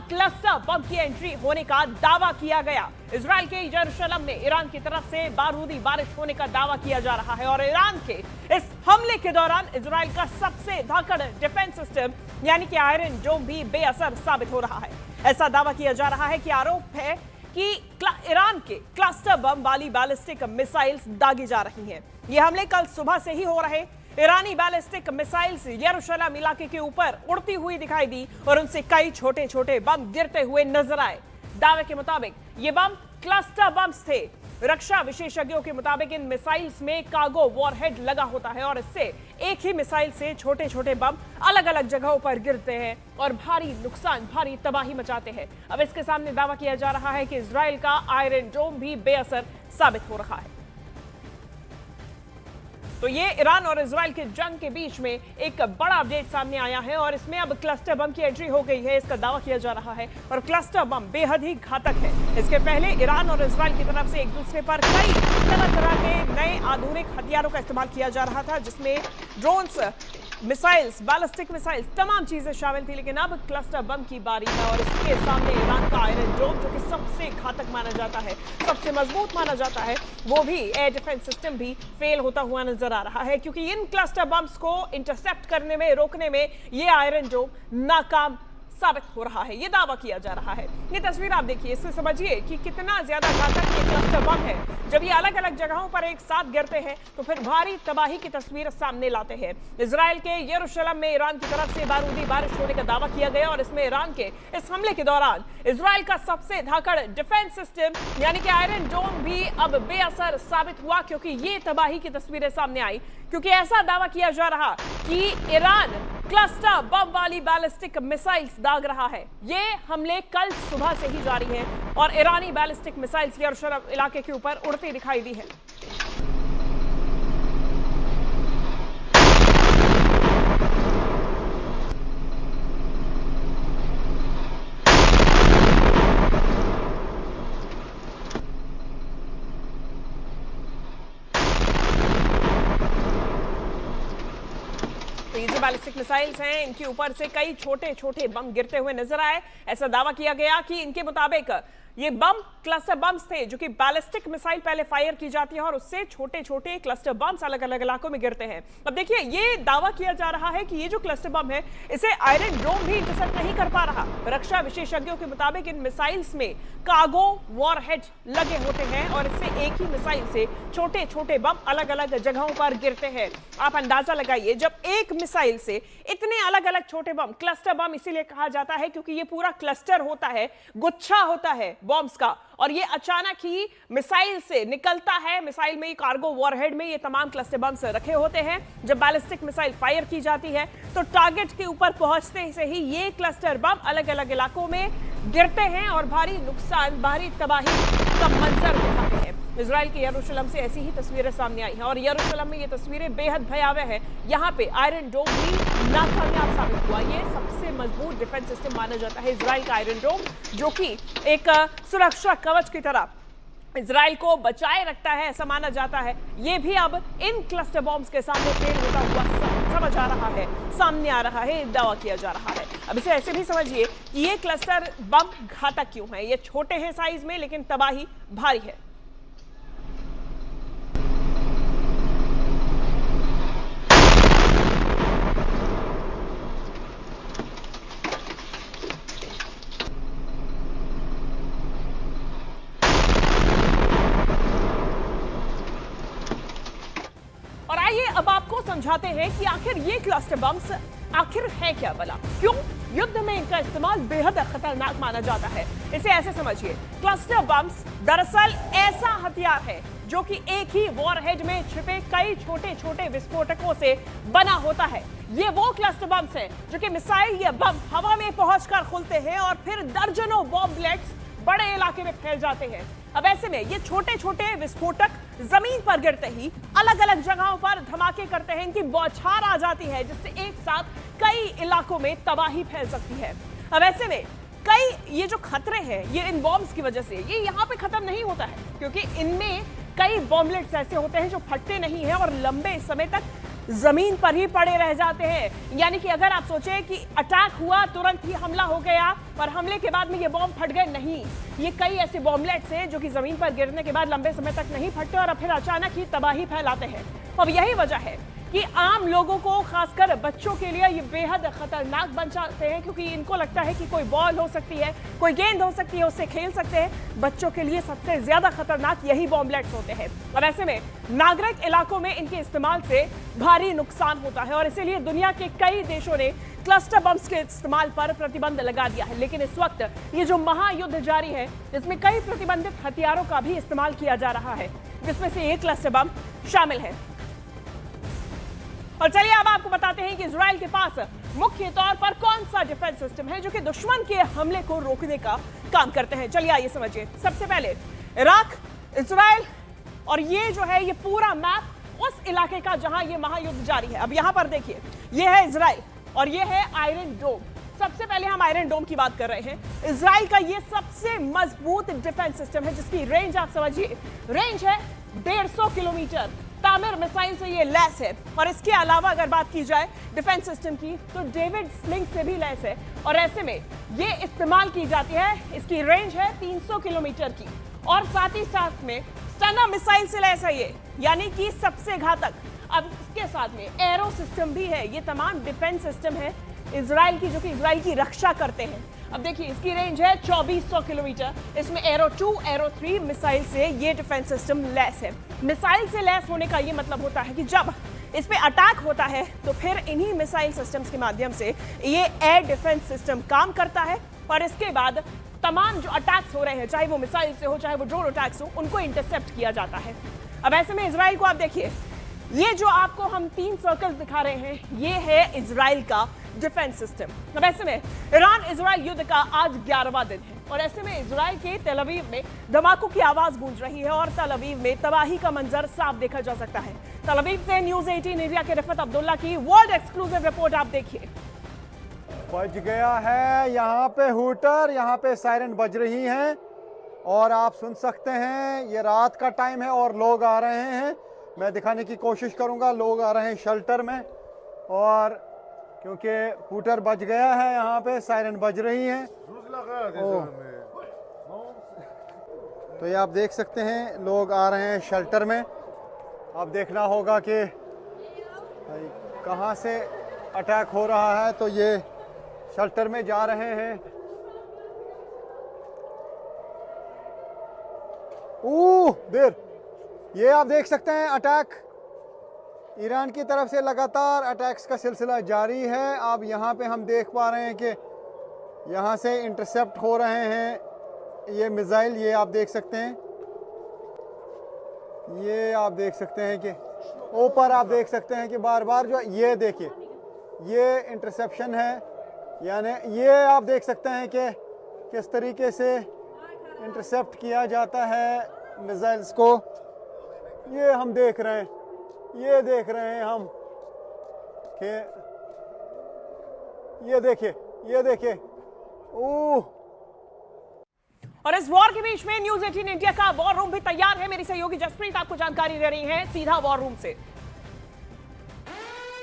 Cluster bomb की entry होने का दावा किया गया। इजराइल के यरूशलेम में ईरान की तरफ से बारूदी बारिश होने का दावा किया जा रहा है और ईरान के इस हमले के दौरान इजराइल का सबसे धाकड़ डिफेंस सिस्टम यानी कि आयरन डोम भी बेअसर साबित हो रहा है। ऐसा दावा किया जा रहा है कि आरोप है कि ईरान के क्लस्टर बम वाली बैलिस्टिक मिसाइल्स दागी जा रही हैं। ये हमले कल सुबह से ही हो रहे। ईरानी बैलिस्टिक मिसाइल्स यरूशलेम इलाके के ऊपर उड़ती हुई दिखाई दी और उनसे कई छोटे छोटे बम गिरते हुए नजर आए। दावे के मुताबिक ये बम क्लस्टर बम्स थे। रक्षा विशेषज्ञों के मुताबिक इन मिसाइल्स में कार्गो वॉरहेड लगा होता है और इससे एक ही मिसाइल से छोटे छोटे बम अलग अलग जगहों पर गिरते हैं और भारी नुकसान, भारी तबाही मचाते हैं। अब इसके सामने दावा किया जा रहा है कि इजराइल का आयरन डोम भी बेअसर साबित हो रहा है। तो ये ईरान और इजराइल के जंग के बीच में एक बड़ा अपडेट सामने आया है और इसमें अब क्लस्टर बम की एंट्री हो गई है, इसका दावा किया जा रहा है। और क्लस्टर बम बेहद ही घातक है। इसके पहले ईरान और इजराइल की तरफ से एक दूसरे पर कई तरह तरह के नए आधुनिक हथियारों का इस्तेमाल किया जा रहा था, जिसमें ड्रोन्स, मिसाइल्स, बैलिस्टिक मिसाइल्स, तमाम चीजें शामिल थी। लेकिन अब क्लस्टर बम की बारी है और इसके सामने ईरान का आयरन डोम, जो कि सबसे घातक माना जाता है, सबसे मजबूत माना जाता है, वो भी एयर डिफेंस सिस्टम भी फेल होता हुआ नजर आ रहा है, क्योंकि इन क्लस्टर बम्स को इंटरसेप्ट करने में, रोकने में ये आयरन डोम नाकाम साबित हो रहा है। ये दावा किया जा रहा है। ये तस्वीर आप देखिए, इससे समझिए कि कितना ज्यादा घातक ये क्लस्टर बम है। जब ये अलग अलग जगहों पर एक साथ गिरते हैं तो फिर भारी तबाही की तस्वीर सामने लाते हैं। इजराइल के यरूशलेम में ईरान की तरफ से बारूदी बारिश होने का दावा किया गया और इसमें ईरान के इस हमले के दौरान इजराइल का सबसे धाकड़ डिफेंस सिस्टम यानी कि आयरन डोम भी अब बेअसर साबित हुआ, क्योंकि ये तबाही की तस्वीरें सामने आई। क्योंकि ऐसा दावा किया जा रहा कि ईरान क्लस्टर बम वाली बैलिस्टिक मिसाइल्स दाग रहा है। ये हमले कल सुबह से ही जारी हैं और ईरानी बैलिस्टिक मिसाइल्स यरूशलेम इलाके के ऊपर उड़ती दिखाई दी है। ये जो बैलिस्टिक मिसाइल्स हैं, इनके ऊपर से कई छोटे छोटे बम गिरते हुए नजर आए। ऐसा दावा किया गया कि इनके मुताबिक ये बम क्लस्टर बम्स थे, जो कि बैलिस्टिक मिसाइल पहले फायर की जाती है और उससे छोटे छोटे क्लस्टर बम्स अलग अलग इलाकों में गिरते हैं। अब देखिए, ये दावा किया जा रहा है कि ये जो क्लस्टर बम है, इसे आयरन डोम भी इंटरसेप्ट नहीं कर पा रहा। रक्षा विशेषज्ञों के मुताबिक इन मिसाइल्स में कार्गो वॉरहेड लगे होते हैं और इससे एक ही मिसाइल से छोटे छोटे बम अलग अलग जगहों पर गिरते हैं। आप अंदाजा लगाइए, जब एक मिसाइल से इतने अलग अलग छोटे बम, क्लस्टर बम इसीलिए कहा जाता है क्योंकि ये पूरा क्लस्टर होता है, गुच्छा होता है बॉम्ब्स का, और ये अचानक ही मिसाइल से निकलता है। मिसाइल में, कार्गो वॉरहेड में ये तमाम क्लस्टर बम्स रखे होते हैं। जब बैलिस्टिक मिसाइल फायर की जाती है तो टारगेट के ऊपर पहुंचते से ही ये क्लस्टर बम अलग अलग इलाकों में गिरते हैं और भारी नुकसान, भारी तबाही का मंजर दिखाते हैं। इजराइल के यरूशलेम से ऐसी ही तस्वीरें सामने आई हैं और यरूशलेम में ये तस्वीरें बेहद भयावह है। यहाँ पे आयरन डोम भी नाकामयाब साबित हुआ। ये सबसे मजबूत डिफेंस सिस्टम माना जाता है इजराइल का आयरन डोम, जो कि एक सुरक्षा कवच की तरह इजराइल को बचाए रखता है, ऐसा माना जाता है। ये भी अब इन क्लस्टर बॉम्ब्स के सामने फेल होता हुआ समझ आ रहा है, सामने आ रहा है, दावा किया जा रहा है। अब इसे ऐसे भी समझिए कि ये क्लस्टर बम घातक क्यों है। ये छोटे हैं साइज में, लेकिन तबाही भारी है। और आइए अब आपको समझाते हैं कि आखिर ये क्लस्टर बम्स आखिर है क्या भला, क्यों युद्ध में इनका इस्तेमाल बेहद खतरनाक माना जाता है। इसे ऐसे समझिए, क्लस्टर बम्स दरअसल ऐसा हथियार है जो कि एक ही वॉरहेड में छिपे कई छोटे छोटे विस्फोटकों से बना होता है। ये वो क्लस्टर बम्स हैं जो कि मिसाइल या बम हवा में पहुंचकर खुलते हैं और फिर दर्जनों बॉम्बलेट्स बड़े इलाके में फैल जाते हैं। अब ऐसे में ये छोटे छोटे विस्फोटक जमीन पर गिरते ही अलग अलग जगहों पर धमाके करते हैं, इनकी बौछार आ जाती है, जिससे एक साथ कई इलाकों में तबाही फैल सकती है। अब ऐसे में कई ये जो खतरे हैं, ये इन बॉम्ब्स की वजह से ये यहाँ पे खत्म नहीं होता है, क्योंकि इनमें कई बॉम्बलेट्स ऐसे होते हैं जो फटते नहीं हैं और लंबे समय तक जमीन पर ही पड़े रह जाते हैं। यानी कि अगर आप सोचें कि अटैक हुआ, तुरंत ही हमला हो गया और हमले के बाद में ये बॉम्ब फट गए, नहीं, ये कई ऐसे बॉम्बलेट्स हैं जो कि जमीन पर गिरने के बाद लंबे समय तक नहीं फटते और फिर अचानक ही तबाही फैलाते हैं। अब यही वजह है कि आम लोगों को, खासकर बच्चों के लिए ये बेहद खतरनाक बन जाते हैं, क्योंकि इनको लगता है कि कोई बॉल हो सकती है, कोई गेंद हो सकती है, उससे खेल सकते हैं। बच्चों के लिए सबसे ज्यादा खतरनाक यही बॉम्बलेट्स होते हैं और ऐसे में नागरिक इलाकों में इनके इस्तेमाल से भारी नुकसान होता है और इसीलिए दुनिया के कई देशों ने क्लस्टर बम्स के इस्तेमाल पर प्रतिबंध लगा दिया है। लेकिन इस वक्त ये जो महायुद्ध जारी है, इसमें कई प्रतिबंधित हथियारों का भी इस्तेमाल किया जा रहा है, जिसमें से एक क्लस्टर बम शामिल है। और चलिए अब आपको बताते हैं कि इजराइल के पास मुख्य तौर पर कौन सा डिफेंस सिस्टम है जो कि दुश्मन के हमले को रोकने का काम करते हैं। चलिए आइए समझिए। सबसे पहले इराक, इजराइल और ये जो है ये पूरा मैप उस इलाके का जहां ये महायुद्ध जारी है। अब यहां पर देखिए, ये है इजराइल और ये है आयरन डोम। सबसे पहले हम आयरन डोम की बात कर रहे हैं। इजराइल का ये सबसे मजबूत डिफेंस सिस्टम है जिसकी रेंज आप समझिए, रेंज है 150 किलोमीटर। तामिर मिसाइल से ये लैस है और इसके अलावा अगर बात की जाए डिफेंस सिस्टम की तो डेविड स्लिंग से भी लैस है और ऐसे में ये इस्तेमाल की जाती है। इसकी रेंज है 300 किलोमीटर की और साथ ही साथ में स्टना मिसाइल से लैस है ये, यानी कि सबसे घातक। अब इसके साथ में एरो सिस्टम भी है। ये तमाम डिफेंस सिस्टम है इजराइल की, जो कि इजराइल की रक्षा करते हैं। अब देखिए, इसकी रेंज है 2400 किलोमीटर। इसमें एरो 2, एरो 3 मिसाइल से ये डिफेंस सिस्टम लैस है। मिसाइल से लैस होने का ये मतलब होता है कि जब इस पे अटैक होता है तो फिर इन्हीं मिसाइल सिस्टम्स के माध्यम से ये एयर डिफेंस सिस्टम काम करता है और इसके बाद तमाम जो अटैक्स हो रहे हैं, चाहे वो मिसाइल से हो, चाहे वो ड्रोन अटैक्स हो, उनको इंटरसेप्ट किया जाता है। अब ऐसे में इजराइल को आप देखिए, ये जो आपको हम 3 सर्कल्स दिखा रहे हैं, ये है इजराइल का डिफेंस सिस्टम। अब ऐसे में ईरान इजराइल युद्ध का आज 11वां दिन है और ऐसे में इजराइल के तेल अवीव में धमाकों की आवाज गूंज रही है और तेल अवीव में तबाही का मंजर साफ देखा जा सकता है। तेल अवीव से न्यूज़ 18 इंडिया के रिफत अब्दुल्ला की वर्ल्ड एक्सक्लूसिव रिपोर्ट आप देखिए। बज गया है यहाँ पे हूटर, यहाँ पे सायरन बज रही हैं और आप सुन सकते हैं ये रात का टाइम है और लोग आ रहे हैं। मैं दिखाने की कोशिश करूंगा, लोग आ रहे हैं शेल्टर में और क्योंकि हूटर बज गया है, यहाँ पे सायरन बज रही हैं। तो ये आप देख सकते हैं लोग आ रहे हैं शेल्टर में। अब देखना होगा कि कहाँ से अटैक हो रहा है, तो ये शेल्टर में जा रहे हैं। देर ये आप देख सकते हैं अटैक ईरान की तरफ से लगातार अटैक्स का सिलसिला जारी है। अब यहाँ पे हम देख पा रहे हैं कि यहाँ से इंटरसेप्ट हो रहे हैं ये मिसाइल। ये आप देख सकते हैं, ये आप देख सकते हैं कि ऊपर आप देख सकते हैं कि बार बार जो ये देखिए ये इंटरसेप्शन है, यानी ये आप देख सकते हैं कि किस तरीके से इंटरसेप्ट किया जाता है मिसाइल्स को। ये हम देख रहे हैं, ये देख रहे हैं हम कि ये देखिए और इस वॉर के बीच में न्यूज़ 18 इंडिया का वॉर रूम भी तैयार है। मेरी सहयोगी जसप्रीत आपको जानकारी दे रही है सीधा वॉर रूम से।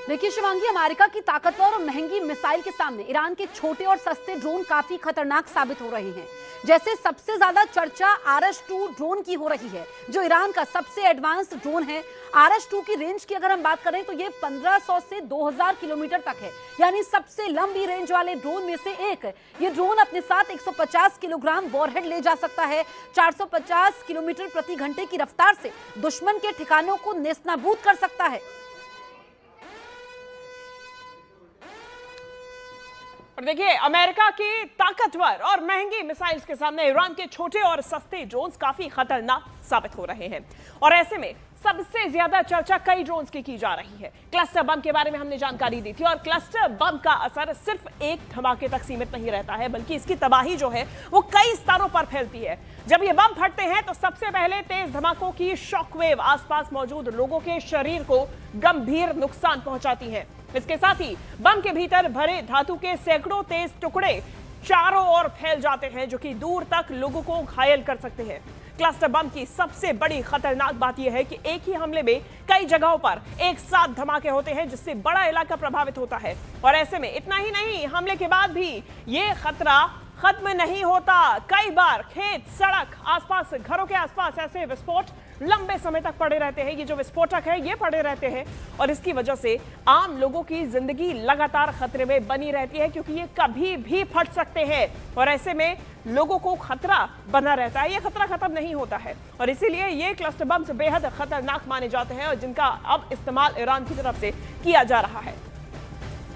देखिए शिवांगी, अमेरिका की ताकतवर और महंगी मिसाइल के सामने ईरान के छोटे और सस्ते ड्रोन काफी खतरनाक साबित हो रहे हैं। जैसे सबसे ज्यादा चर्चा RS-2 ड्रोन की हो रही है, जो ईरान का सबसे एडवांस ड्रोन है। RS-2 की रेंज की अगर हम बात करें तो ये 1500 से 2000 किलोमीटर तक है, यानी सबसे लंबी रेंज वाले ड्रोन में से एक। ये ड्रोन अपने साथ 150 किलोग्राम वॉरहेड ले जा सकता है। 450 किलोमीटर प्रति घंटे की रफ्तार से दुश्मन के ठिकानों को नेस्तनाबूद कर सकता है। और देखिए, अमेरिका की ताकतवर और महंगी मिसाइल्स के सामने ईरान के छोटे और सस्ते ड्रोन्स काफी खतरनाक साबित हो रहे हैं और ऐसे में सबसे ज्यादा चर्चा कई ड्रोन्स की जा रही है। क्लस्टर बम के बारे में हमने जानकारी दी थी और क्लस्टर बम का असर सिर्फ एक धमाके तक सीमित नहीं रहता है, बल्कि इसकी तबाही जो है वो कई स्तरों पर फैलती है। जब ये बम फटते हैं तो सबसे पहले तेज धमाकों की शॉकवेव आसपास मौजूद लोगों के शरीर को गंभीर नुकसान पहुंचाती है। इसके साथ ही बम के भीतर भरे धातु के सैकड़ों तेज टुकड़े चारों ओर फैल जाते हैं, जो कि दूर तक लोगों को घायल कर सकते हैं। क्लस्टर बम की सबसे बड़ी खतरनाक बात यह है कि एक ही हमले में कई जगहों पर एक साथ धमाके होते हैं, जिससे बड़ा इलाका प्रभावित होता है। और ऐसे में इतना ही नहीं, हमले के बाद भी ये खतरा खत्म नहीं होता। कई बार खेत, सड़क, आसपास, घरों के आसपास ऐसे विस्फोट लंबे समय तक पड़े रहते हैं। ये जो विस्फोटक है ये पड़े रहते हैं और इसकी वजह से आम लोगों की जिंदगी लगातार खतरे में बनी रहती है, क्योंकि ये कभी भी फट सकते हैं और ऐसे में लोगों को खतरा बना रहता है। ये खतरा खत्म नहीं होता है और इसीलिए ये क्लस्टर बम्स बेहद खतरनाक माने जाते हैं और जिनका अब इस्तेमाल ईरान की तरफ से किया जा रहा है।